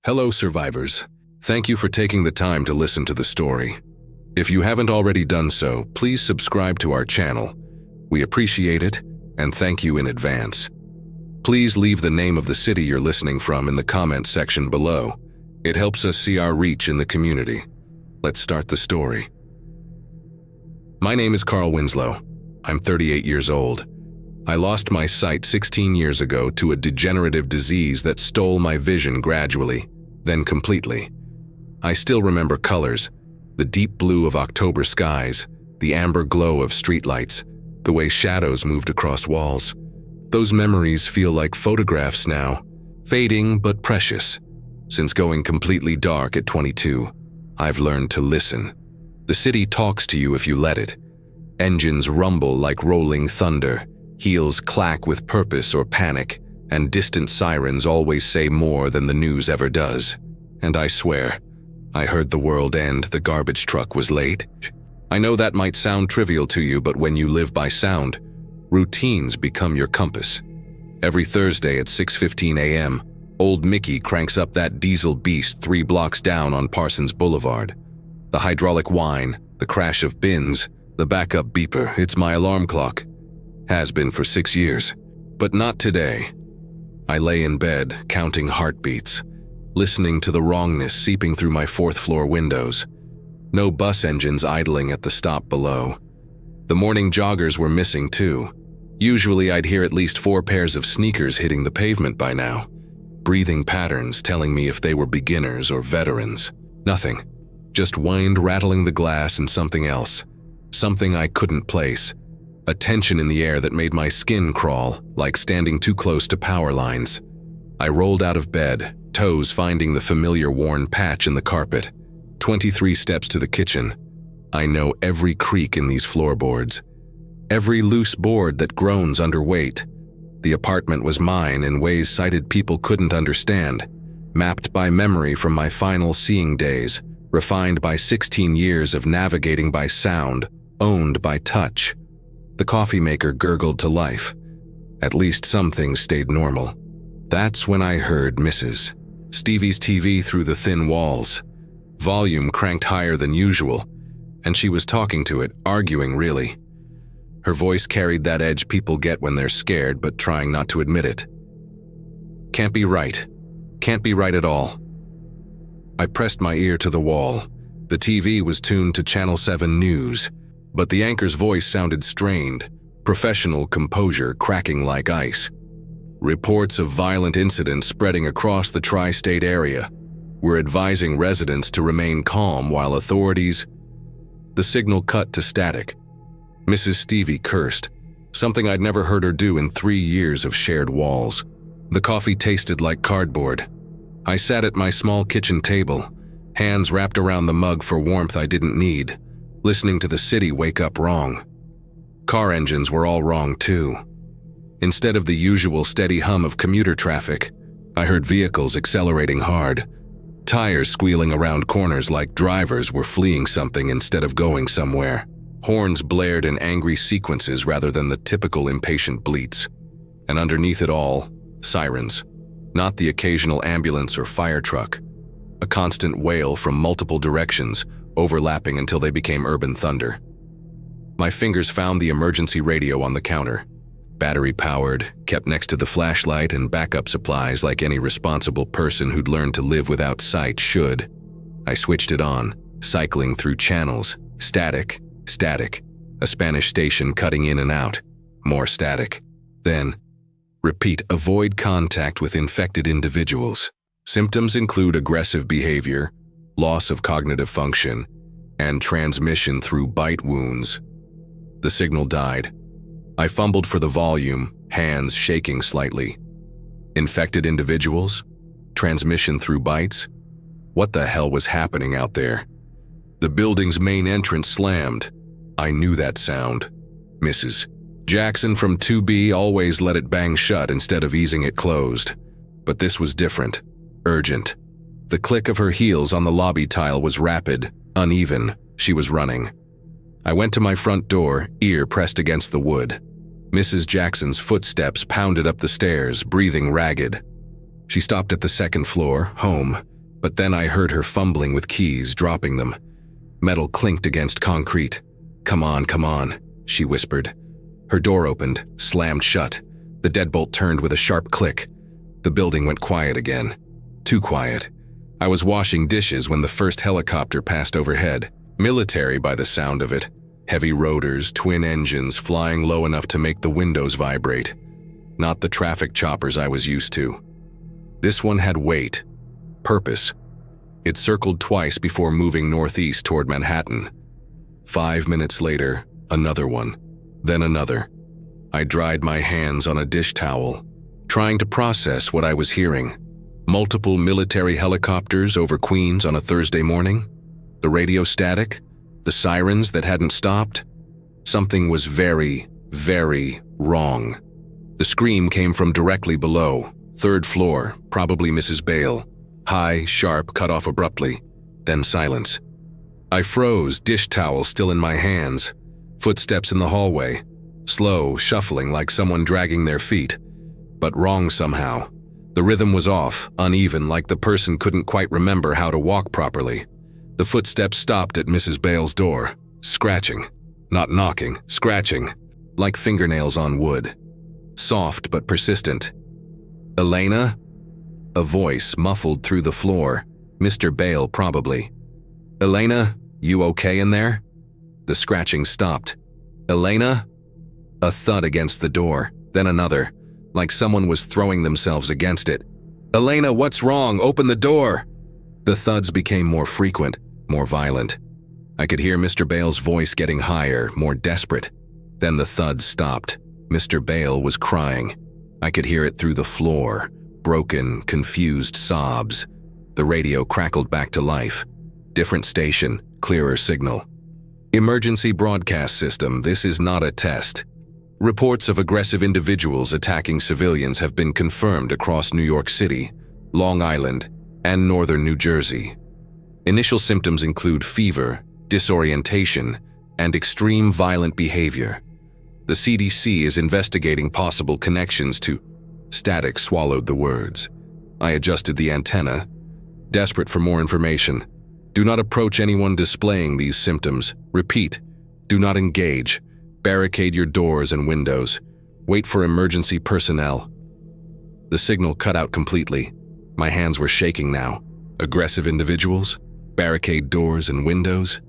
Hello, survivors. Thank you for taking the time to listen to the story. If you haven't already done so, please subscribe to our channel. We appreciate it, and thank you in advance. Please leave the name of the city you're listening from in the comment section below. It helps us see our reach in the community. Let's start the story. My name is Carl Winslow. I'm 38 years old. I lost my sight 16 years ago to a degenerative disease that stole my vision gradually, then completely. I still remember colors, the deep blue of October skies, the amber glow of streetlights, the way shadows moved across walls. Those memories feel like photographs now, fading but precious. Since going completely dark at 22, I've learned to listen. The city talks to you if you let it. Engines rumble like rolling thunder. Heels clack with purpose or panic, and distant sirens always say more than the news ever does. And I swear, I heard the world end, the garbage truck was late. I know that might sound trivial to you, but when you live by sound, routines become your compass. Every Thursday at 6:15 a.m., old Mickey cranks up that diesel beast 3 blocks down on Parsons Boulevard. The hydraulic whine, the crash of bins, the backup beeper, it's my alarm clock. Has been for 6 years, but not today. I lay in bed, counting heartbeats, listening to the wrongness seeping through my 4th floor windows. No bus engines idling at the stop below. The morning joggers were missing too. Usually I'd hear at least 4 pairs of sneakers hitting the pavement by now. Breathing patterns telling me if they were beginners or veterans. Nothing. Just wind rattling the glass and something else. Something I couldn't place. A tension in the air that made my skin crawl, like standing too close to power lines. I rolled out of bed, toes finding the familiar worn patch in the carpet. 23 steps to the kitchen. I know every creak in these floorboards. Every loose board that groans under weight. The apartment was mine in ways sighted people couldn't understand. Mapped by memory from my final seeing days. Refined by 16 years of navigating by sound. Owned by touch. The coffee maker gurgled to life. At least some things stayed normal. That's when I heard Mrs. Stevie's TV through the thin walls. Volume cranked higher than usual, and she was talking to it, arguing really. Her voice carried that edge people get when they're scared but trying not to admit it. Can't be right. Can't be right at all. I pressed my ear to the wall. The TV was tuned to Channel 7 News. But the anchor's voice sounded strained, professional composure cracking like ice. Reports of violent incidents spreading across the tri-state area were advising residents to remain calm while authorities... The signal cut to static. Mrs. Stevie cursed, something I'd never heard her do in 3 years of shared walls. The coffee tasted like cardboard. I sat at my small kitchen table, hands wrapped around the mug for warmth I didn't need. Listening to the city wake up wrong. Car engines were all wrong too. Instead of the usual steady hum of commuter traffic, I heard vehicles accelerating hard, tires squealing around corners like drivers were fleeing something instead of going somewhere. Horns blared in angry sequences rather than the typical impatient bleats. And underneath it all, sirens. Not the occasional ambulance or fire truck. A constant wail from multiple directions, overlapping until they became urban thunder. My fingers found the emergency radio on the counter. Battery-powered, kept next to the flashlight and backup supplies like any responsible person who'd learned to live without sight should. I switched it on, cycling through channels. Static, static. A Spanish station cutting in and out. More static. Then, repeat, avoid contact with infected individuals. Symptoms include aggressive behavior, loss of cognitive function, and transmission through bite wounds. The signal died. I fumbled for the volume, hands shaking slightly. Infected individuals? Transmission through bites? What the hell was happening out there? The building's main entrance slammed. I knew that sound. Mrs. Jackson from 2B always let it bang shut instead of easing it closed. But this was different. Urgent. The click of her heels on the lobby tile was rapid, uneven. She was running. I went to my front door, ear pressed against the wood. Mrs. Jackson's footsteps pounded up the stairs, breathing ragged. She stopped at the 2nd floor, home, But then I heard her fumbling with keys, dropping them. Metal clinked against concrete. Come on," she whispered. Her door opened, slammed shut. The deadbolt turned with a sharp click. The building went quiet again. Too quiet. I was washing dishes when the first helicopter passed overhead. Military by the sound of it. Heavy rotors, twin engines flying low enough to make the windows vibrate. Not the traffic choppers I was used to. This one had weight, purpose. It circled twice before moving northeast toward Manhattan. 5 minutes later, another one, then another. I dried my hands on a dish towel, trying to process what I was hearing. Multiple military helicopters over Queens on a Thursday morning? The radio static? The sirens that hadn't stopped? Something was very, very wrong. The scream came from directly below, 3rd floor, probably Mrs. Bale. High, sharp, cut off abruptly. Then silence. I froze, dish towel still in my hands. Footsteps in the hallway. Slow, shuffling like someone dragging their feet. But wrong somehow. The rhythm was off, uneven, like the person couldn't quite remember how to walk properly. The footsteps stopped at Mrs. Bale's door. Scratching. Not knocking, scratching. Like fingernails on wood. Soft but persistent. "Elena?" A voice muffled through the floor. Mr. Bale, probably. "Elena, you okay in there?" The scratching stopped. "Elena?" A thud against the door, then another, like someone was throwing themselves against it. "Elena, what's wrong? Open the door!" The thuds became more frequent, more violent. I could hear Mr. Bale's voice getting higher, more desperate. Then the thuds stopped. Mr. Bale was crying. I could hear it through the floor, broken, confused sobs. The radio crackled back to life. Different station, clearer signal. "Emergency broadcast system, this is not a test. Reports of aggressive individuals attacking civilians have been confirmed across New York City, Long Island, and northern New Jersey. Initial symptoms include fever, disorientation, and extreme violent behavior. The CDC is investigating possible connections to..." Static swallowed the words. I adjusted the antenna, desperate for more information. "Do not approach anyone displaying these symptoms. Repeat, do not engage. Barricade your doors and windows. Wait for emergency personnel." The signal cut out completely. My hands were shaking now. Aggressive individuals? Barricade doors and windows?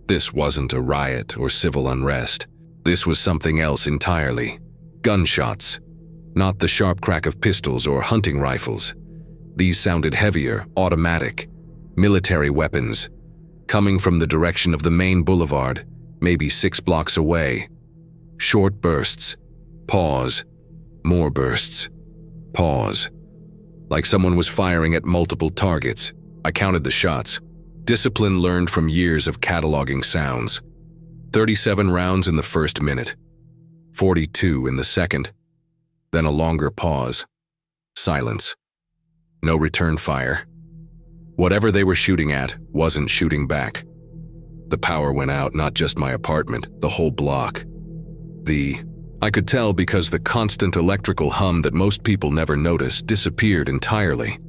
This wasn't a riot or civil unrest. This was something else entirely. Gunshots. Not the sharp crack of pistols or hunting rifles. These sounded heavier, automatic. Military weapons. Coming from the direction of the main boulevard, maybe 6 blocks away. Short bursts. Pause. More bursts. Pause. Like someone was firing at multiple targets. I counted the shots. Discipline learned from years of cataloging sounds. 37 rounds in the first minute. 42 in the second. Then a longer pause. Silence. No return fire. Whatever they were shooting at wasn't shooting back. The power went out, not just my apartment, the whole block. I could tell because the constant electrical hum that most people never notice disappeared entirely.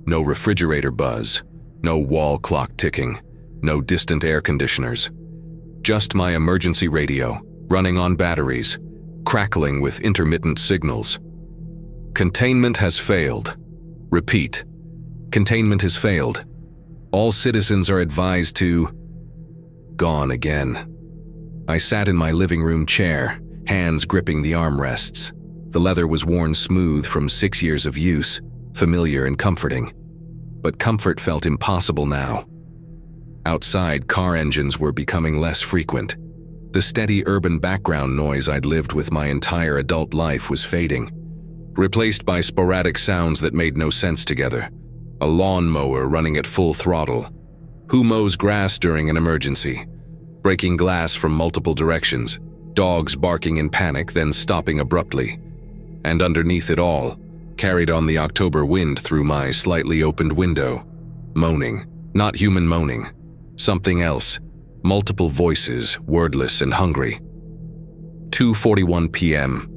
No refrigerator buzz, no wall clock ticking, no distant air conditioners. Just my emergency radio, running on batteries, crackling with intermittent signals. Containment has failed. Repeat. Containment has failed. All citizens are advised to... Gone again. I sat in my living room chair, hands gripping the armrests. The leather was worn smooth from 6 years of use, familiar and comforting. But comfort felt impossible now. Outside, car engines were becoming less frequent. The steady urban background noise I'd lived with my entire adult life was fading, replaced by sporadic sounds that made no sense together. A lawnmower running at full throttle. Who mows grass during an emergency? Breaking glass from multiple directions. Dogs barking in panic, then stopping abruptly. And underneath it all, carried on the October wind through my slightly opened window. Moaning. Not human moaning. Something else. Multiple voices, wordless and hungry. 2:41 p.m.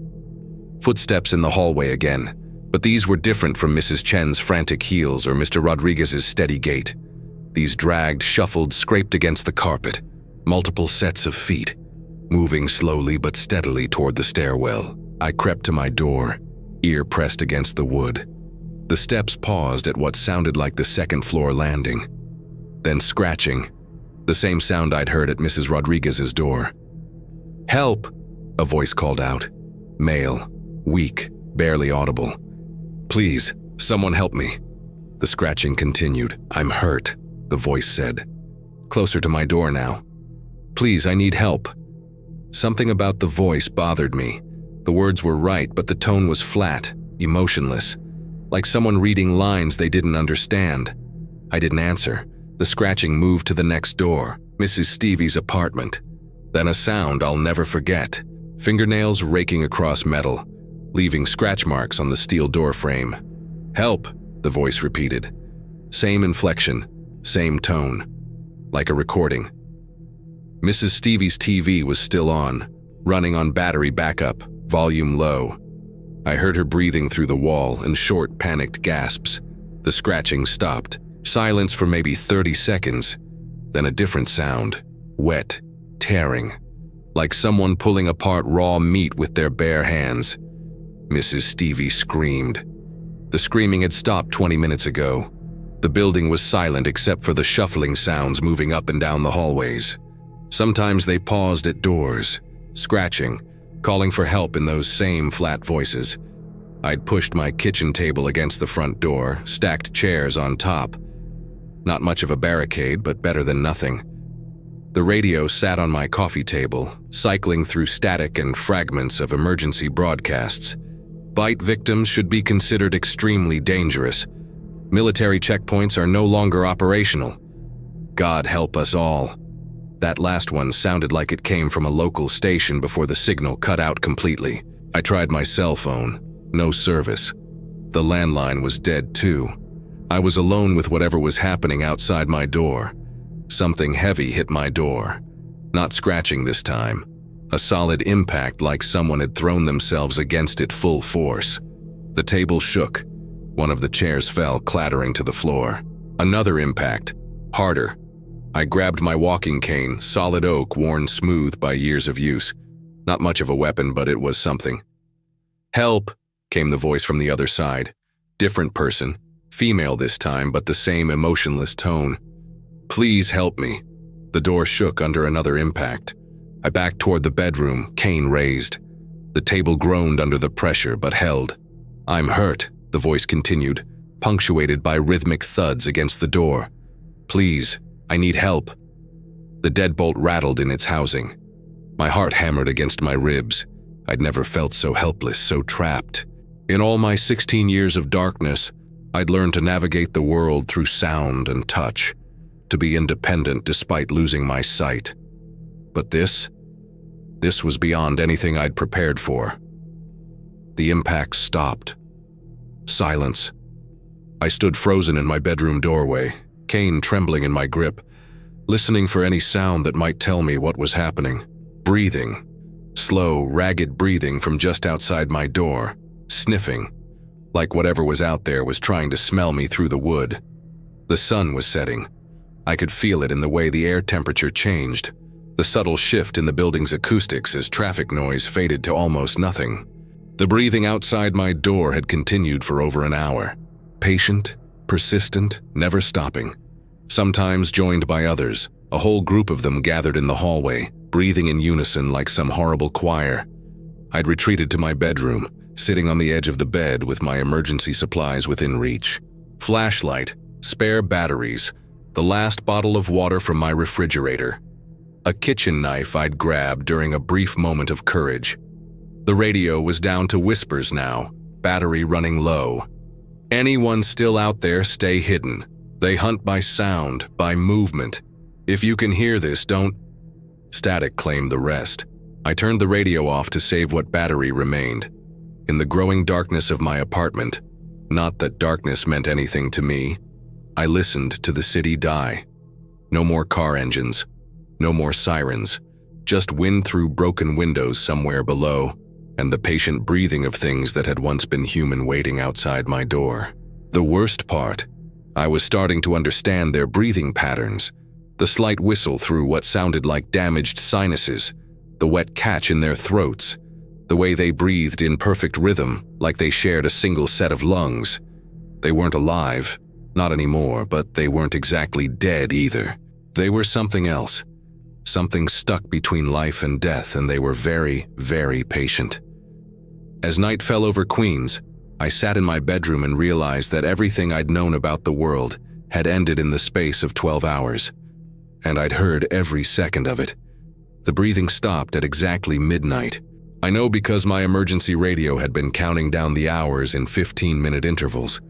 Footsteps in the hallway again, But these were different from Mrs. Chen's frantic heels or Mr. Rodriguez's steady gait. These dragged, shuffled, scraped against the carpet, multiple sets of feet, moving slowly but steadily toward the stairwell. I crept to my door, ear pressed against the wood. The steps paused at what sounded like the second-floor landing. Then scratching, the same sound I'd heard at Mrs. Rodriguez's door. "Help!" a voice called out. Male, weak, barely audible. "Please, someone help me." The scratching continued. "I'm hurt," the voice said. Closer to my door now. "Please, I need help." Something about the voice bothered me. The words were right, but the tone was flat, emotionless, like someone reading lines they didn't understand. I didn't answer. The scratching moved to the next door, Mrs. Stevie's apartment. Then a sound I'll never forget. Fingernails raking across metal, leaving scratch marks on the steel door frame. "Help," the voice repeated. Same inflection, same tone, like a recording. Mrs. Stevie's TV was still on, running on battery backup, volume low. I heard her breathing through the wall in short, panicked gasps. The scratching stopped. Silence for maybe 30 seconds. Then a different sound, wet, tearing, like someone pulling apart raw meat with their bare hands. Mrs. Stevie screamed. The screaming had stopped 20 minutes ago. The building was silent except for the shuffling sounds moving up and down the hallways. Sometimes they paused at doors, scratching, calling for help in those same flat voices. I'd pushed my kitchen table against the front door, stacked chairs on top. Not much of a barricade, but better than nothing. The radio sat on my coffee table, cycling through static and fragments of emergency broadcasts. Bite victims should be considered extremely dangerous. Military checkpoints are no longer operational. God help us all. That last one sounded like it came from a local station before the signal cut out completely. I tried my cell phone. No service. The landline was dead too. I was alone with whatever was happening outside my door. Something heavy hit my door. Not scratching this time. A solid impact like someone had thrown themselves against it full force. The table shook. One of the chairs fell clattering to the floor. Another impact. Harder. I grabbed my walking cane, solid oak worn smooth by years of use. Not much of a weapon, but it was something. "Help!" came the voice from the other side. Different person. Female this time, but the same emotionless tone. "Please help me." The door shook under another impact. I backed toward the bedroom, cane raised. The table groaned under the pressure, but held. "I'm hurt," the voice continued, punctuated by rhythmic thuds against the door. "Please, I need help." The deadbolt rattled in its housing. My heart hammered against my ribs. I'd never felt so helpless, so trapped. In all my 16 years of darkness, I'd learned to navigate the world through sound and touch, to be independent despite losing my sight. But this was beyond anything I'd prepared for. The impact stopped. Silence. I stood frozen in my bedroom doorway, cane trembling in my grip, listening for any sound that might tell me what was happening. Breathing. Slow, ragged breathing from just outside my door. Sniffing. Like whatever was out there was trying to smell me through the wood. The sun was setting. I could feel it in the way the air temperature changed, the subtle shift in the building's acoustics as traffic noise faded to almost nothing. The breathing outside my door had continued for over an hour. Patient, persistent, never stopping. Sometimes joined by others, a whole group of them gathered in the hallway, breathing in unison like some horrible choir. I'd retreated to my bedroom, sitting on the edge of the bed with my emergency supplies within reach. Flashlight, spare batteries, the last bottle of water from my refrigerator. A kitchen knife I'd grabbed during a brief moment of courage. The radio was down to whispers now, battery running low. "Anyone still out there, stay hidden. They hunt by sound, by movement. If you can hear this, don't..." Static claimed the rest. I turned the radio off to save what battery remained. In the growing darkness of my apartment, not that darkness meant anything to me, I listened to the city die. No more car engines, no more sirens, just wind through broken windows somewhere below. and the patient breathing of things that had once been human waiting outside my door. The worst part, I was starting to understand their breathing patterns, the slight whistle through what sounded like damaged sinuses, the wet catch in their throats, the way they breathed in perfect rhythm, like they shared a single set of lungs. They weren't alive, not anymore, but they weren't exactly dead either. They were something else, something stuck between life and death, and they were very, very patient. As night fell over Queens, I sat in my bedroom and realized that everything I'd known about the world had ended in the space of 12 hours, and I'd heard every second of it. The breathing stopped at exactly midnight. I know because my emergency radio had been counting down the hours in 15-minute intervals,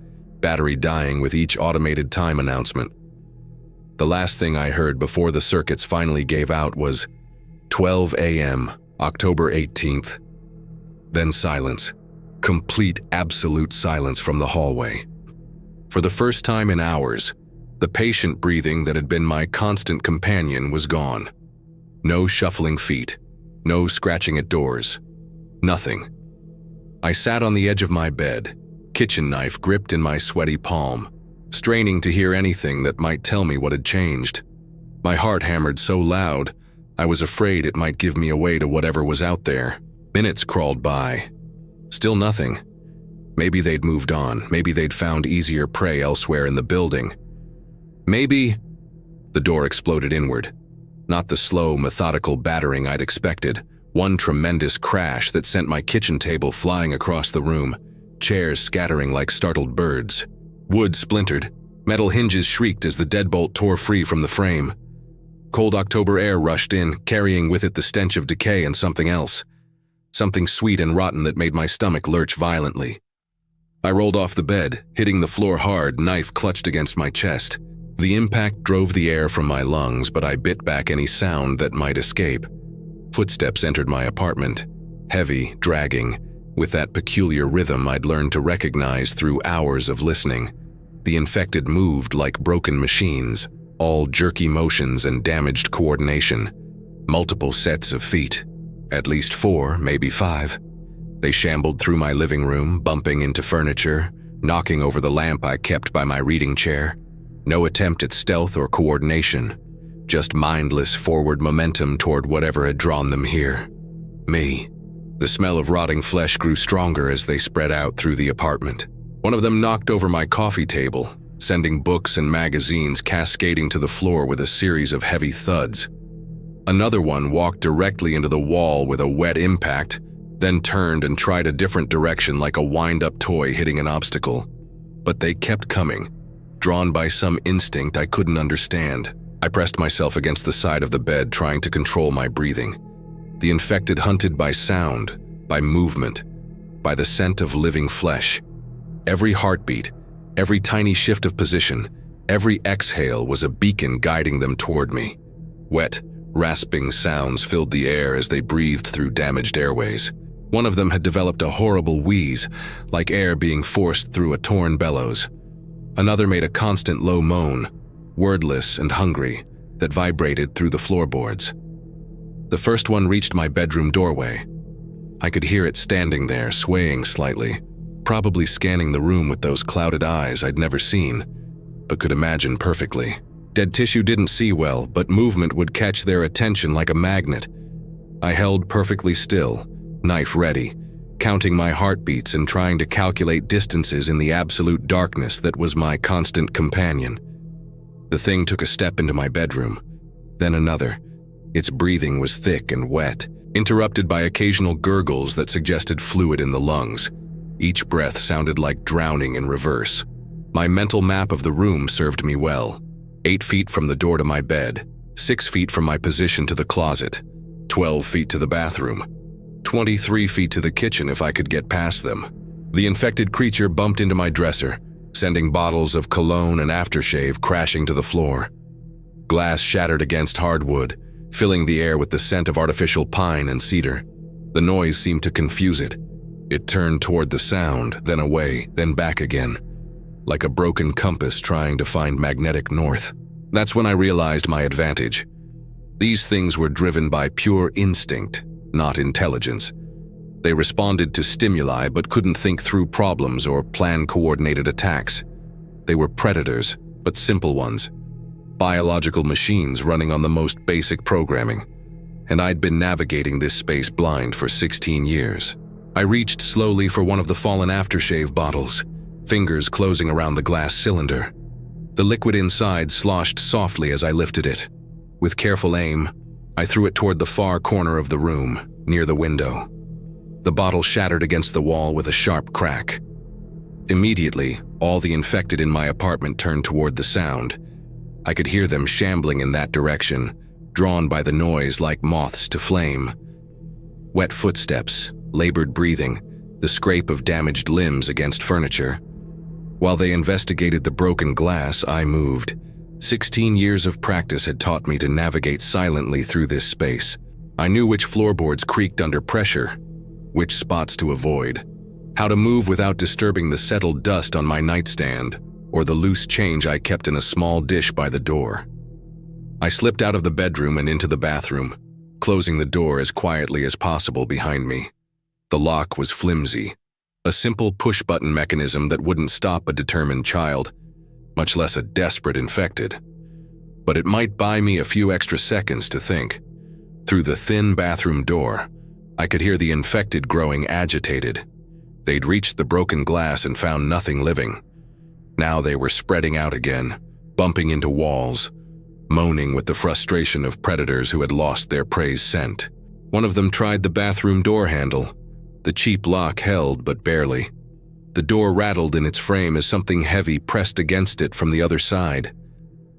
battery dying with each automated time announcement. The last thing I heard before the circuits finally gave out was 12 a.m., October 18th. Then silence. Complete, absolute silence from the hallway. For the first time in hours, the patient breathing that had been my constant companion was gone. No shuffling feet, no scratching at doors, nothing. I sat on the edge of my bed, kitchen knife gripped in my sweaty palm, straining to hear anything that might tell me what had changed. My heart hammered so loud, I was afraid it might give me away to whatever was out there. Minutes crawled by. Still nothing. Maybe they'd moved on. Maybe they'd found easier prey elsewhere in the building. Maybe... The door exploded inward. Not the slow, methodical battering I'd expected. One tremendous crash that sent my kitchen table flying across the room, chairs scattering like startled birds. Wood splintered. Metal hinges shrieked as the deadbolt tore free from the frame. Cold October air rushed in, carrying with it the stench of decay and something else. Something sweet and rotten that made my stomach lurch violently. I rolled off the bed, hitting the floor hard, knife clutched against my chest. The impact drove the air from my lungs, but I bit back any sound that might escape. Footsteps entered my apartment, heavy, dragging, with that peculiar rhythm I'd learned to recognize through hours of listening. The infected moved like broken machines, all jerky motions and damaged coordination. Multiple sets of feet. At least 4, maybe 5. They shambled through my living room, bumping into furniture, knocking over the lamp I kept by my reading chair. No attempt at stealth or coordination, just mindless forward momentum toward whatever had drawn them here. Me. The smell of rotting flesh grew stronger as they spread out through the apartment. One of them knocked over my coffee table, sending books and magazines cascading to the floor with a series of heavy thuds. Another one walked directly into the wall with a wet impact, then turned and tried a different direction like a wind-up toy hitting an obstacle. But they kept coming, drawn by some instinct I couldn't understand. I pressed myself against the side of the bed, trying to control my breathing. The infected hunted by sound, by movement, by the scent of living flesh. Every heartbeat, every tiny shift of position, every exhale was a beacon guiding them toward me. Wet, rasping sounds filled the air as they breathed through damaged airways. One of them had developed a horrible wheeze, like air being forced through a torn bellows. Another made a constant low moan, wordless and hungry, that vibrated through the floorboards. The first one reached my bedroom doorway. I could hear it standing there, swaying slightly, probably scanning the room with those clouded eyes I'd never seen, but could imagine perfectly. Dead tissue didn't see well, but movement would catch their attention like a magnet. I held perfectly still, knife ready, counting my heartbeats and trying to calculate distances in the absolute darkness that was my constant companion. The thing took a step into my bedroom, then another. Its breathing was thick and wet, interrupted by occasional gurgles that suggested fluid in the lungs. Each breath sounded like drowning in reverse. My mental map of the room served me well. 8 feet from the door to my bed, 6 feet from my position to the closet, 12 feet to the bathroom, 23 feet to the kitchen if I could get past them. The infected creature bumped into my dresser, sending bottles of cologne and aftershave crashing to the floor. Glass shattered against hardwood, filling the air with the scent of artificial pine and cedar. The noise seemed to confuse it. It turned toward the sound, then away, then back again, like a broken compass trying to find magnetic north. That's when I realized my advantage. These things were driven by pure instinct, not intelligence. They responded to stimuli but couldn't think through problems or plan coordinated attacks. They were predators, but simple ones. Biological machines running on the most basic programming. And I'd been navigating this space blind for 16 years. I reached slowly for one of the fallen aftershave bottles, fingers closing around the glass cylinder. The liquid inside sloshed softly as I lifted it. With careful aim, I threw it toward the far corner of the room, near the window. The bottle shattered against the wall with a sharp crack. Immediately, all the infected in my apartment turned toward the sound. I could hear them shambling in that direction, drawn by the noise like moths to flame. Wet footsteps, labored breathing, the scrape of damaged limbs against furniture. While they investigated the broken glass, I moved. 16 years of practice had taught me to navigate silently through this space. I knew which floorboards creaked under pressure, which spots to avoid, how to move without disturbing the settled dust on my nightstand or the loose change I kept in a small dish by the door. I slipped out of the bedroom and into the bathroom, closing the door as quietly as possible behind me. The lock was flimsy, a simple push-button mechanism that wouldn't stop a determined child, much less a desperate infected. But it might buy me a few extra seconds to think. Through the thin bathroom door, I could hear the infected growing agitated. They'd reached the broken glass and found nothing living. Now they were spreading out again, bumping into walls, moaning with the frustration of predators who had lost their prey's scent. One of them tried the bathroom door handle. The cheap lock held, but barely. The door rattled in its frame as something heavy pressed against it from the other side.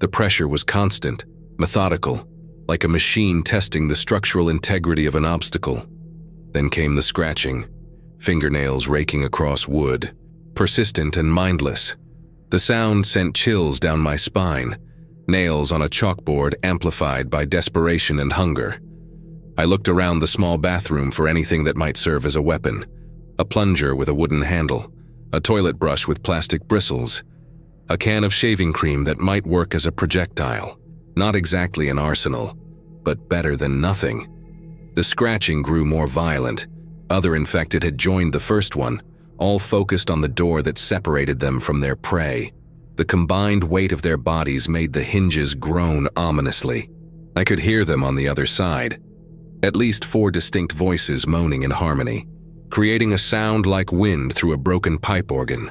The pressure was constant, methodical, like a machine testing the structural integrity of an obstacle. Then came the scratching, fingernails raking across wood, persistent and mindless. The sound sent chills down my spine, nails on a chalkboard amplified by desperation and hunger. I looked around the small bathroom for anything that might serve as a weapon. A plunger with a wooden handle, a toilet brush with plastic bristles, a can of shaving cream that might work as a projectile. Not exactly an arsenal, but better than nothing. The scratching grew more violent. Other infected had joined the first one, all focused on the door that separated them from their prey. The combined weight of their bodies made the hinges groan ominously. I could hear them on the other side. At least 4 distinct voices moaning in harmony, creating a sound like wind through a broken pipe organ.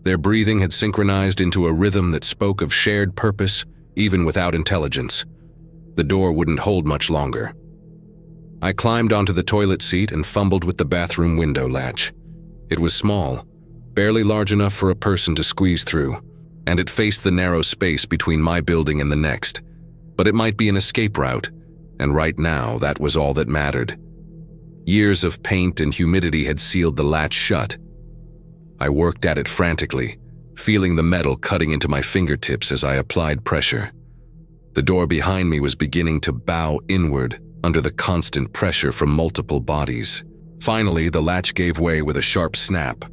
Their breathing had synchronized into a rhythm that spoke of shared purpose, even without intelligence. The door wouldn't hold much longer. I climbed onto the toilet seat and fumbled with the bathroom window latch. It was small, barely large enough for a person to squeeze through, and it faced the narrow space between my building and the next. But it might be an escape route, and right now that was all that mattered. Years of paint and humidity had sealed the latch shut. I worked at it frantically, feeling the metal cutting into my fingertips as I applied pressure. The door behind me was beginning to bow inward under the constant pressure from multiple bodies. Finally, the latch gave way with a sharp snap.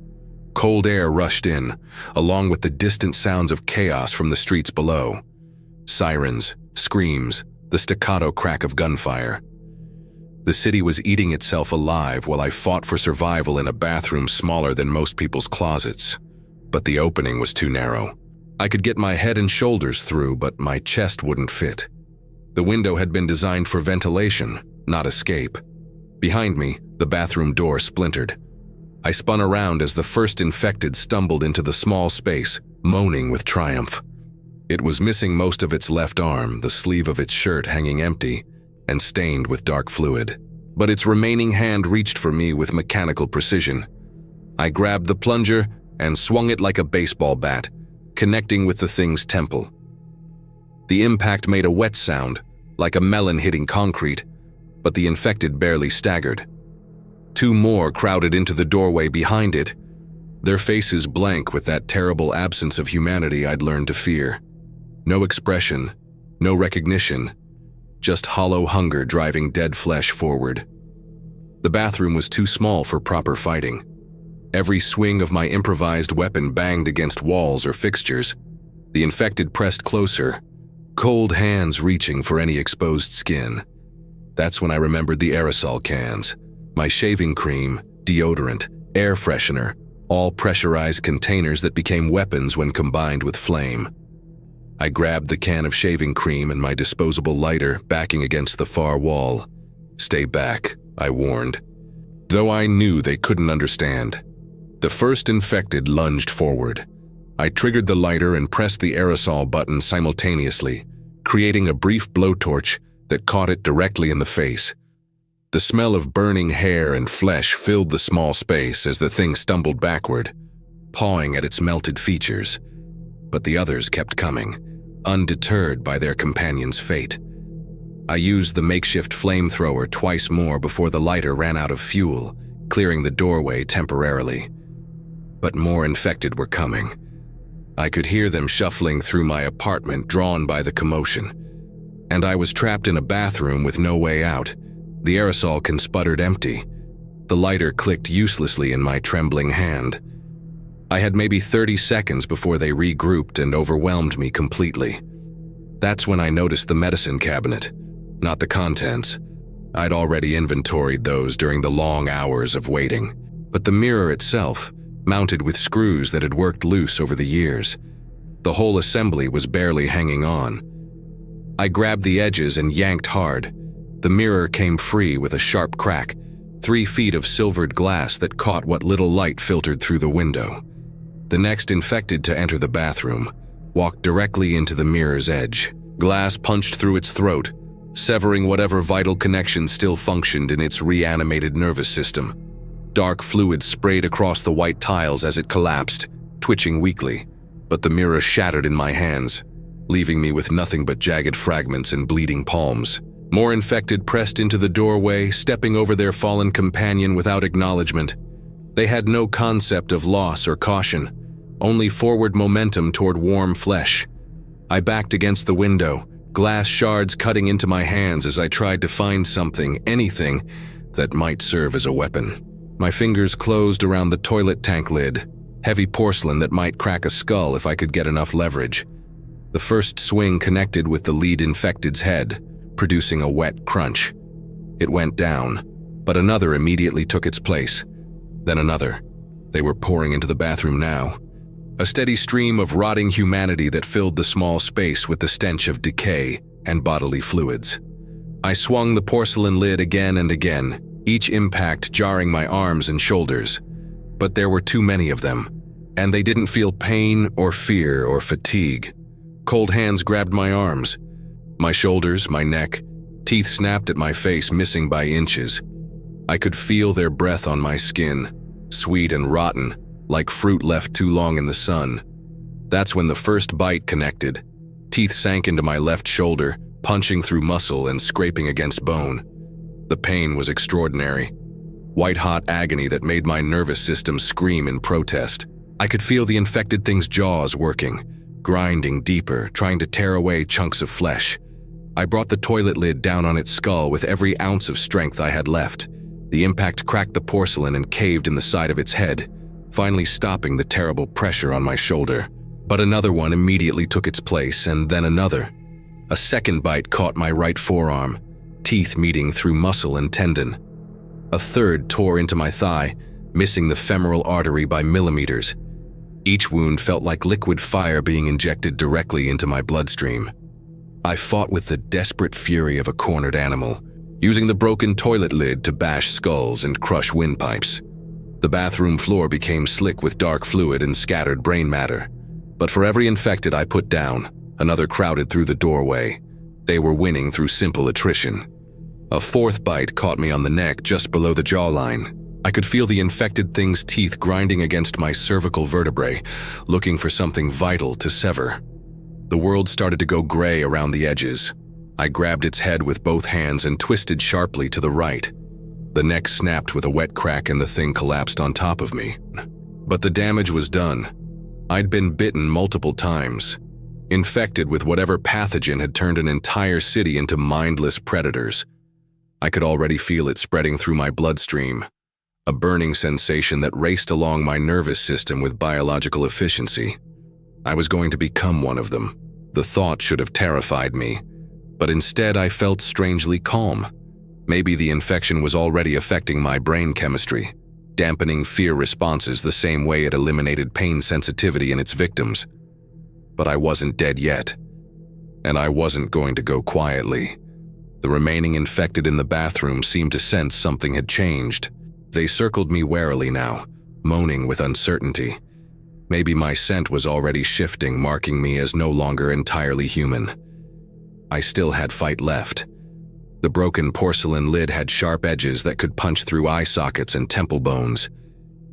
Cold air rushed in, along with the distant sounds of chaos from the streets below. Sirens, screams, the staccato crack of gunfire. The city was eating itself alive while I fought for survival in a bathroom smaller than most people's closets. But the opening was too narrow. I could get my head and shoulders through, but my chest wouldn't fit. The window had been designed for ventilation, not escape. Behind me, the bathroom door splintered. I spun around as the first infected stumbled into the small space, moaning with triumph. It was missing most of its left arm, the sleeve of its shirt hanging empty and stained with dark fluid. But its remaining hand reached for me with mechanical precision. I grabbed the plunger and swung it like a baseball bat, connecting with the thing's temple. The impact made a wet sound, like a melon hitting concrete, but the infected barely staggered. 2 more crowded into the doorway behind it, their faces blank with that terrible absence of humanity I'd learned to fear. No expression, no recognition, just hollow hunger driving dead flesh forward. The bathroom was too small for proper fighting. Every swing of my improvised weapon banged against walls or fixtures. The infected pressed closer, cold hands reaching for any exposed skin. That's when I remembered the aerosol cans, my shaving cream, deodorant, air freshener, all pressurized containers that became weapons when combined with flame. I grabbed the can of shaving cream and my disposable lighter, backing against the far wall. "Stay back," I warned, though I knew they couldn't understand. The first infected lunged forward. I triggered the lighter and pressed the aerosol button simultaneously, creating a brief blowtorch that caught it directly in the face. The smell of burning hair and flesh filled the small space as the thing stumbled backward, pawing at its melted features. But the others kept coming, undeterred by their companion's fate. I used the makeshift flamethrower twice more before the lighter ran out of fuel, clearing the doorway temporarily. But more infected were coming. I could hear them shuffling through my apartment, drawn by the commotion. And I was trapped in a bathroom with no way out. The aerosol can sputtered empty. The lighter clicked uselessly in my trembling hand. I had maybe 30 seconds before they regrouped and overwhelmed me completely. That's when I noticed the medicine cabinet, not the contents. I'd already inventoried those during the long hours of waiting. But the mirror itself, mounted with screws that had worked loose over the years. The whole assembly was barely hanging on. I grabbed the edges and yanked hard. The mirror came free with a sharp crack, 3 feet of silvered glass that caught what little light filtered through the window. The next infected to enter the bathroom walked directly into the mirror's edge. Glass punched through its throat, severing whatever vital connection still functioned in its reanimated nervous system. Dark fluid sprayed across the white tiles as it collapsed, twitching weakly, but the mirror shattered in my hands, leaving me with nothing but jagged fragments and bleeding palms. More infected pressed into the doorway, stepping over their fallen companion without acknowledgement. They had no concept of loss or caution, only forward momentum toward warm flesh. I backed against the window, glass shards cutting into my hands as I tried to find something, anything, that might serve as a weapon. My fingers closed around the toilet tank lid, heavy porcelain that might crack a skull if I could get enough leverage. The first swing connected with the lead infected's head, producing a wet crunch. It went down, but another immediately took its place. Then another. They were pouring into the bathroom now. A steady stream of rotting humanity that filled the small space with the stench of decay and bodily fluids. I swung the porcelain lid again and again, each impact jarring my arms and shoulders. But there were too many of them, and they didn't feel pain or fear or fatigue. Cold hands grabbed my arms, my shoulders, my neck. Teeth snapped at my face, missing by inches. I could feel their breath on my skin, sweet and rotten, like fruit left too long in the sun. That's when the first bite connected. Teeth sank into my left shoulder, punching through muscle and scraping against bone. The pain was extraordinary. White-hot agony that made my nervous system scream in protest. I could feel the infected thing's jaws working, grinding deeper, trying to tear away chunks of flesh. I brought the toilet lid down on its skull with every ounce of strength I had left. The impact cracked the porcelain and caved in the side of its head, finally stopping the terrible pressure on my shoulder. But another one immediately took its place, and then another. A second bite caught my right forearm, teeth meeting through muscle and tendon. A third tore into my thigh, missing the femoral artery by millimeters. Each wound felt like liquid fire being injected directly into my bloodstream. I fought with the desperate fury of a cornered animal, using the broken toilet lid to bash skulls and crush windpipes. The bathroom floor became slick with dark fluid and scattered brain matter. But for every infected I put down, another crowded through the doorway. They were winning through simple attrition. A fourth bite caught me on the neck just below the jawline. I could feel the infected thing's teeth grinding against my cervical vertebrae, looking for something vital to sever. The world started to go gray around the edges. I grabbed its head with both hands and twisted sharply to the right. The neck snapped with a wet crack and the thing collapsed on top of me. But the damage was done. I'd been bitten multiple times, infected with whatever pathogen had turned an entire city into mindless predators. I could already feel it spreading through my bloodstream, a burning sensation that raced along my nervous system with biological efficiency. I was going to become one of them. The thought should have terrified me, but instead I felt strangely calm. Maybe the infection was already affecting my brain chemistry. dampening fear responses the same way it eliminated pain sensitivity in its victims. But I wasn't dead yet, and I wasn't going to go quietly. The remaining infected in the bathroom seemed to sense something had changed. They circled me warily now, moaning with uncertainty. Maybe my scent was already shifting, marking me as no longer entirely human. I still had fight left. The broken porcelain lid had sharp edges that could punch through eye sockets and temple bones,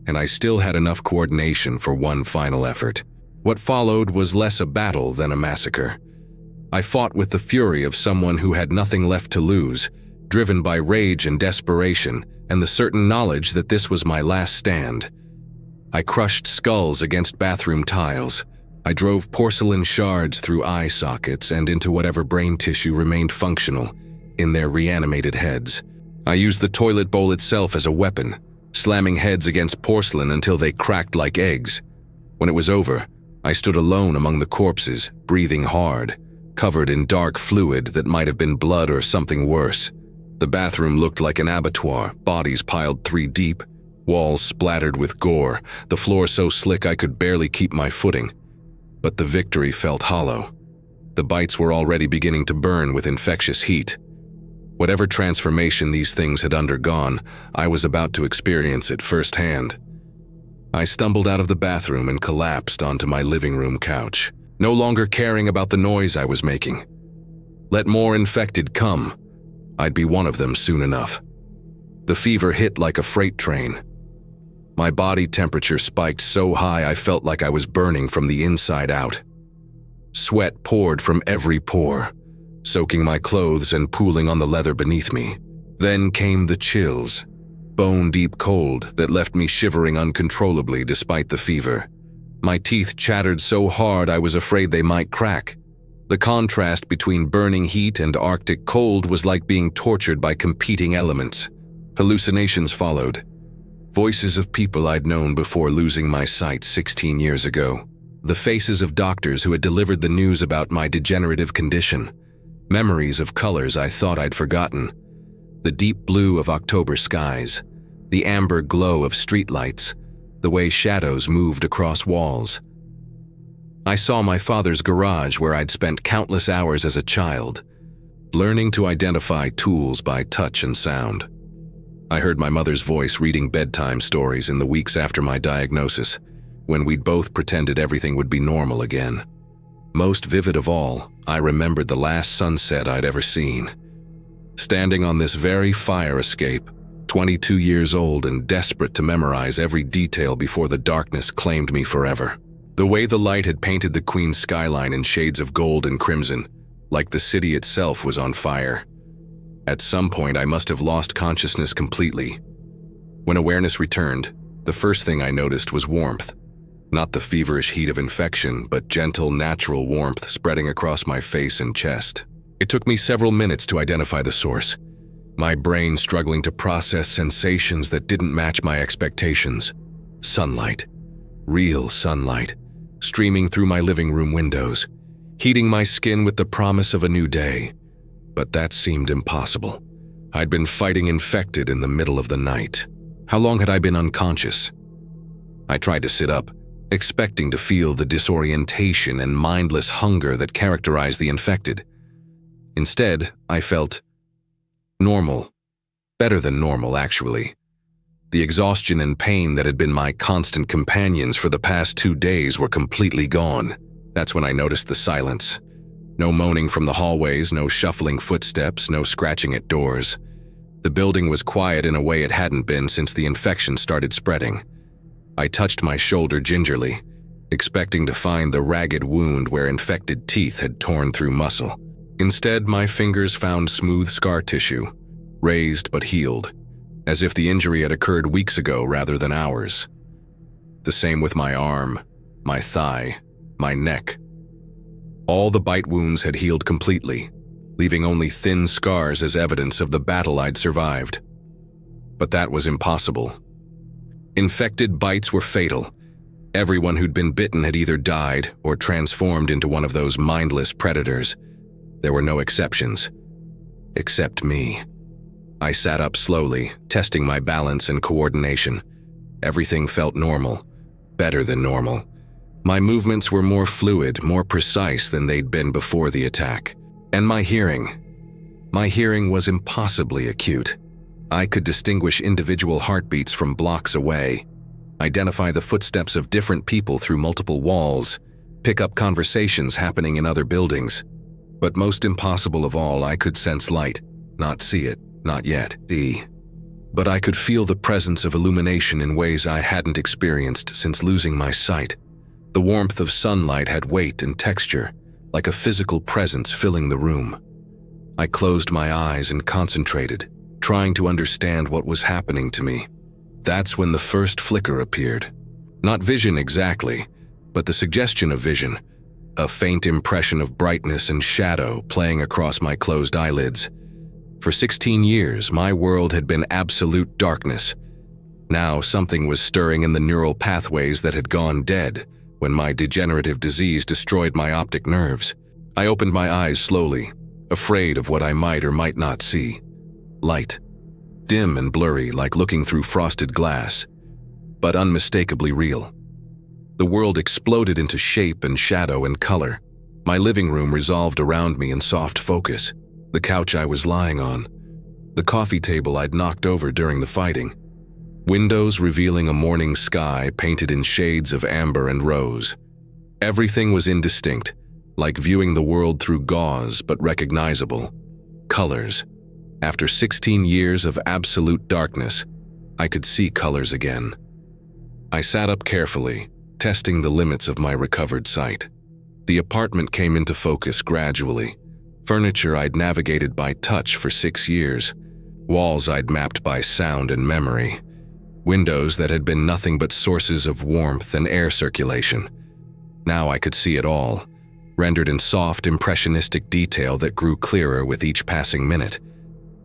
and I still had enough coordination for one final effort. What followed was less a battle than a massacre. I fought with the fury of someone who had nothing left to lose, driven by rage and desperation, and the certain knowledge that this was my last stand. I crushed skulls against bathroom tiles. I drove porcelain shards through eye sockets and into whatever brain tissue remained functional in their reanimated heads. I used the toilet bowl itself as a weapon, slamming heads against porcelain until they cracked like eggs. When it was over, I stood alone among the corpses, breathing hard, covered in dark fluid that might have been blood or something worse. The bathroom looked like an abattoir, bodies piled 3 deep, walls splattered with gore, the floor so slick I could barely keep my footing. But the victory felt hollow. The bites were already beginning to burn with infectious heat. Whatever transformation these things had undergone, I was about to experience it firsthand. I stumbled out of the bathroom and collapsed onto my living room couch, no longer caring about the noise I was making. Let more infected come. I'd be one of them soon enough. The fever hit like a freight train. My body temperature spiked so high I felt like I was burning from the inside out. Sweat poured from every pore, soaking my clothes and pooling on the leather beneath me. Then came the chills, bone-deep cold that left me shivering uncontrollably despite the fever. My teeth chattered so hard I was afraid they might crack. The contrast between burning heat and Arctic cold was like being tortured by competing elements. Hallucinations followed. Voices of people I'd known before losing my sight 16 years ago. The faces of doctors who had delivered the news about my degenerative condition. Memories of colors I thought I'd forgotten. The deep blue of October skies. The amber glow of streetlights. The way shadows moved across walls. I saw my father's garage where I'd spent countless hours as a child, learning to identify tools by touch and sound. I heard my mother's voice reading bedtime stories in the weeks after my diagnosis, when we'd both pretended everything would be normal again. Most vivid of all, I remembered the last sunset I'd ever seen. Standing on this very fire escape, 22 years old and desperate to memorize every detail before the darkness claimed me forever. The way the light had painted the Queen's skyline in shades of gold and crimson, like the city itself was on fire. At some point, I must have lost consciousness completely. When awareness returned, the first thing I noticed was warmth. Not the feverish heat of infection, but gentle, natural warmth spreading across my face and chest. It took me several minutes to identify the source, my brain struggling to process sensations that didn't match my expectations. Sunlight. Real sunlight, streaming through my living room windows, heating my skin with the promise of a new day. But that seemed impossible. I'd been fighting infected in the middle of the night. How long had I been unconscious? I tried to sit up, expecting to feel the disorientation and mindless hunger that characterized the infected. Instead, I felt normal. Better than normal, actually. The exhaustion and pain that had been my constant companions for the past 2 days were completely gone. That's when I noticed the silence. No moaning from the hallways, no shuffling footsteps, no scratching at doors. The building was quiet in a way it hadn't been since the infection started spreading. I touched my shoulder gingerly, expecting to find the ragged wound where infected teeth had torn through muscle. Instead, my fingers found smooth scar tissue, raised but healed, as if the injury had occurred weeks ago rather than hours. The same with my arm, my thigh, my neck. All the bite wounds had healed completely, leaving only thin scars as evidence of the battle I'd survived. But that was impossible. Infected bites were fatal. Everyone who'd been bitten had either died or transformed into one of those mindless predators. There were no exceptions. Except me. I sat up slowly, testing my balance and coordination, Everything felt normal, better than normal. My movements were more fluid, more precise than they'd been before the attack. And my hearing was impossibly acute. I could distinguish individual heartbeats from blocks away, identify the footsteps of different people through multiple walls, pick up conversations happening in other buildings. But most impossible of all, I could sense light, not see it, not yet. But I could feel the presence of illumination in ways I hadn't experienced since losing my sight. The warmth of sunlight had weight and texture, like a physical presence filling the room. I closed my eyes and concentrated, trying to understand what was happening to me. That's when the first flicker appeared. Not vision exactly, but the suggestion of vision, a faint impression of brightness and shadow playing across my closed eyelids. For 16 years, my world had been absolute darkness. Now something was stirring in the neural pathways that had gone dead when my degenerative disease destroyed my optic nerves. I opened my eyes slowly, afraid of what I might or might not see. Light. Dim and blurry, like looking through frosted glass, but unmistakably real. The world exploded into shape and shadow and color. My living room resolved around me in soft focus. The couch I was lying on. The coffee table I'd knocked over during the fighting. Windows revealing a morning sky painted in shades of amber and rose. Everything was indistinct, like viewing the world through gauze but recognizable. Colors. After 16 years of absolute darkness, I could see colors again. I sat up carefully, testing the limits of my recovered sight. The apartment came into focus gradually. Furniture I'd navigated by touch for 6 years. Walls I'd mapped by sound and memory. Windows that had been nothing but sources of warmth and air circulation. Now I could see it all, rendered in soft, impressionistic detail that grew clearer with each passing minute.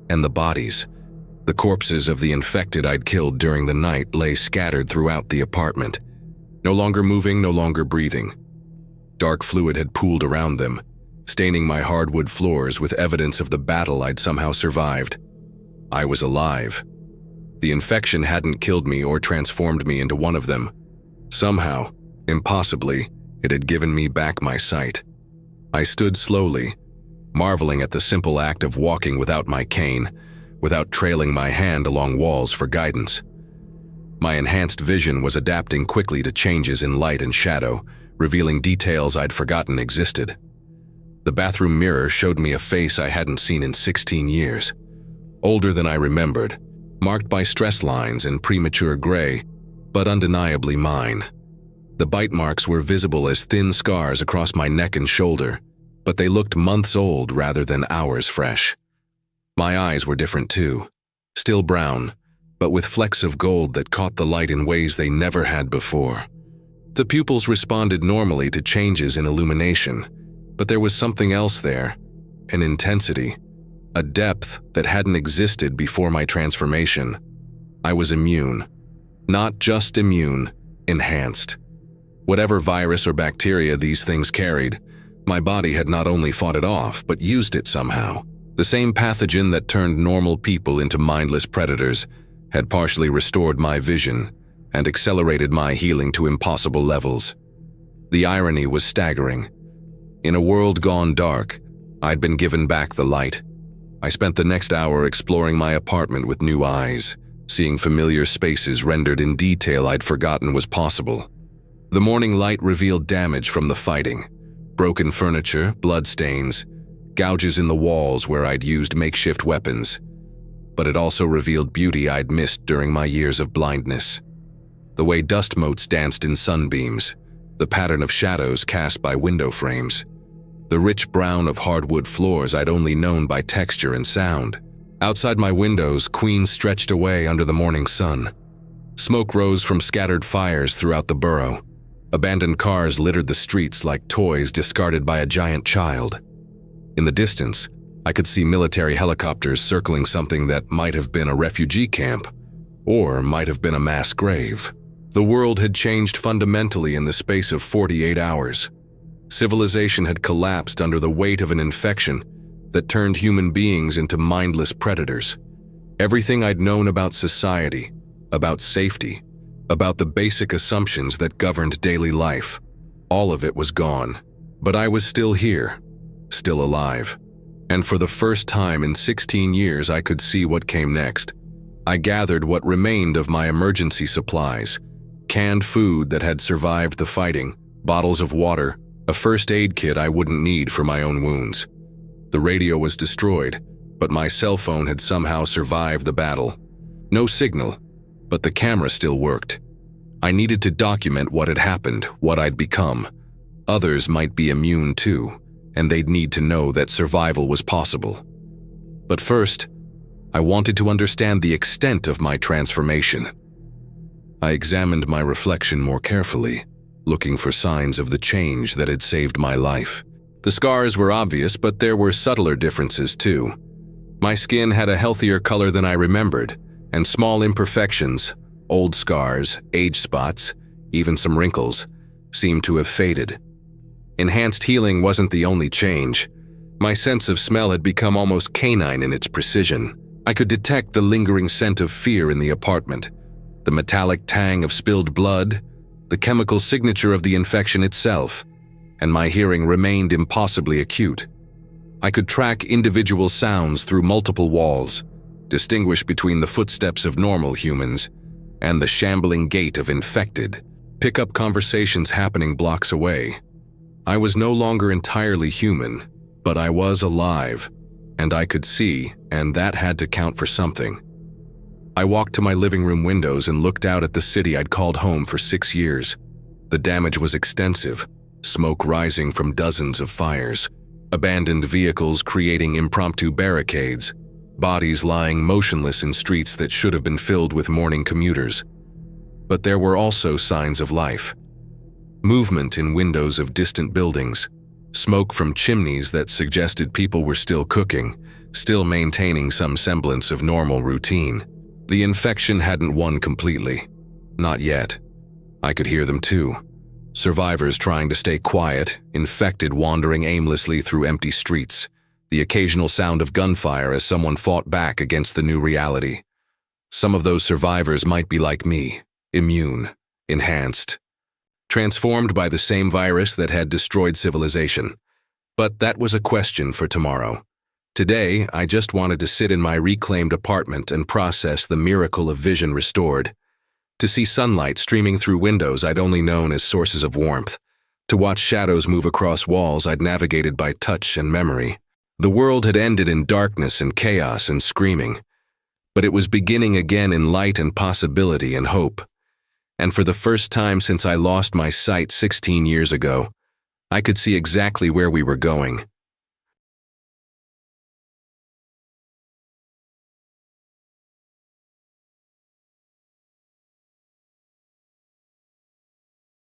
And the bodies. The corpses of the infected I'd killed during the night lay scattered throughout the apartment. No longer moving, no longer breathing. Dark fluid had pooled around them, staining my hardwood floors with evidence of the battle I'd somehow survived. I was alive. The infection hadn't killed me or transformed me into one of them. Somehow, impossibly, it had given me back my sight. I stood slowly, marveling at the simple act of walking without my cane, without trailing my hand along walls for guidance. My enhanced vision was adapting quickly to changes in light and shadow, revealing details I'd forgotten existed. The bathroom mirror showed me a face I hadn't seen in 16 years. Older than I remembered, marked by stress lines and premature gray, but undeniably mine. The bite marks were visible as thin scars across my neck and shoulder, but they looked months old rather than hours fresh. My eyes were different too, still brown, but with flecks of gold that caught the light in ways they never had before. The pupils responded normally to changes in illumination, but there was something else there, an intensity, a depth that hadn't existed before my transformation. I was immune. Not just immune, enhanced. Whatever virus or bacteria these things carried, my body had not only fought it off, but used it somehow. The same pathogen that turned normal people into mindless predators had partially restored my vision and accelerated my healing to impossible levels. The irony was staggering. In a world gone dark, I'd been given back the light. I spent the next hour exploring my apartment with new eyes, seeing familiar spaces rendered in detail I'd forgotten was possible. The morning light revealed damage from the fighting, broken furniture, bloodstains, gouges in the walls where I'd used makeshift weapons. But it also revealed beauty I'd missed during my years of blindness. The way dust motes danced in sunbeams, the pattern of shadows cast by window frames, the rich brown of hardwood floors I'd only known by texture and sound. Outside my windows, queens stretched away under the morning sun. Smoke rose from scattered fires throughout the borough. Abandoned cars littered the streets like toys discarded by a giant child. In the distance, I could see military helicopters circling something that might have been a refugee camp, or might have been a mass grave. The world had changed fundamentally in the space of 48 hours. Civilization had collapsed under the weight of an infection that turned human beings into mindless predators. Everything I'd known about society, about safety, about the basic assumptions that governed daily life. All of it was gone. But I was still here, still alive. And for the first time in 16 years, I could see what came next. I gathered what remained of my emergency supplies: canned food that had survived the fighting, bottles of water, a first aid kit I wouldn't need for my own wounds. The radio was destroyed, but my cell phone had somehow survived the battle. No signal, but the camera still worked. I needed to document what had happened, what I'd become. Others might be immune too, and they'd need to know that survival was possible. But first, I wanted to understand the extent of my transformation. I examined my reflection more carefully, looking for signs of the change that had saved my life. The scars were obvious, but there were subtler differences too. My skin had a healthier color than I remembered, and small imperfections, old scars, age spots, even some wrinkles, seemed to have faded. Enhanced healing wasn't the only change. My sense of smell had become almost canine in its precision. I could detect the lingering scent of fear in the apartment, the metallic tang of spilled blood, the chemical signature of the infection itself, and my hearing remained impossibly acute. I could track individual sounds through multiple walls, distinguish between the footsteps of normal humans and the shambling gait of infected, pick up conversations happening blocks away. I was no longer entirely human, but I was alive, and I could see, and that had to count for something. I walked to my living room windows and looked out at the city I'd called home for 6 years. The damage was extensive, smoke rising from dozens of fires, abandoned vehicles creating impromptu barricades, bodies lying motionless in streets that should have been filled with morning commuters. But there were also signs of life. Movement in windows of distant buildings, smoke from chimneys that suggested people were still cooking, still maintaining some semblance of normal routine. The infection hadn't won completely. Not yet. I could hear them too. Survivors trying to stay quiet, infected wandering aimlessly through empty streets, the occasional sound of gunfire as someone fought back against the new reality. Some of those survivors might be like me, immune, enhanced, transformed by the same virus that had destroyed civilization. But that was a question for tomorrow. Today, I just wanted to sit in my reclaimed apartment and process the miracle of vision restored. To see sunlight streaming through windows I'd only known as sources of warmth. To watch shadows move across walls I'd navigated by touch and memory. The world had ended in darkness and chaos and screaming, but it was beginning again in light and possibility and hope. And for the first time since I lost my sight 16 years ago, I could see exactly where we were going.